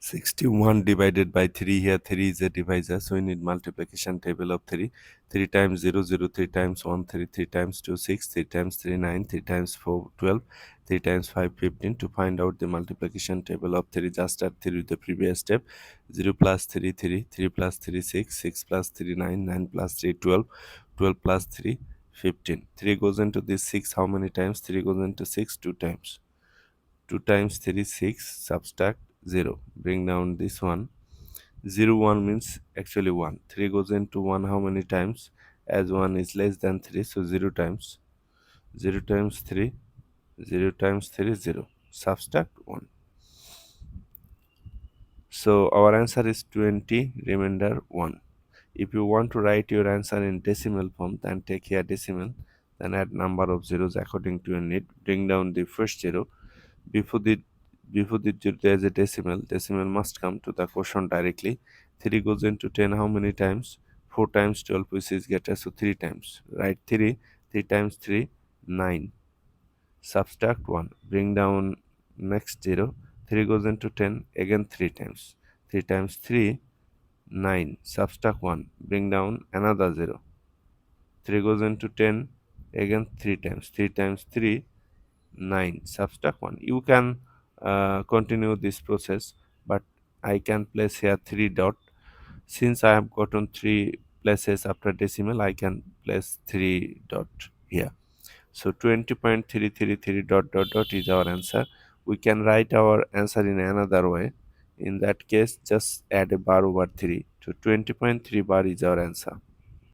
61 divided by 3. Here 3 is a divisor, so we need multiplication table of 3. 3 times 0, 0, 3 times 1, 3, 3 times 2, 6, 3 times 3, 9, 3 times 4, 12, 3 times 5, 15. To find out the multiplication table of 3, just add 3 with the previous step. 0 plus 3, 3, 3 plus 3, 6, 6 plus 3, 9, 9 plus 3, 12, 12 plus 3, 15. 3 goes into this 6 how many times? 3 goes into 6 2 times. 2 times 3 6, subtract 0, bring down this one. 0 1 means actually 1. 3 goes into 1 how many times? As 1 is less than 3, so 0 times. 0 times 3, 0 times 3, 0, subtract 1. So our answer is 20, remainder 1. If you want to write your answer in decimal form, then take here decimal, then add number of zeros according to your need, bring down the first 0. Before the zero there is a decimal must come to the quotient directly. 3 goes into 10 how many times? 4 times 12, which is get us to 3 times. Write 3, 3 times 3, 9. Subtract 1, bring down next 0. 3 goes into 10, again 3 times. 3 times 3, 9. Subtract 1, bring down another 0. 3 goes into 10, again 3 times. 3 times 3, 9, subtract 1. You can continue this process, but I can place here 3 dot. Since I have gotten 3 places after decimal, I can place 3 dot here. So 20.333 dot dot dot is our answer. We can write our answer in another way. In that case, just add a bar over 3. So 20.3 bar is our answer.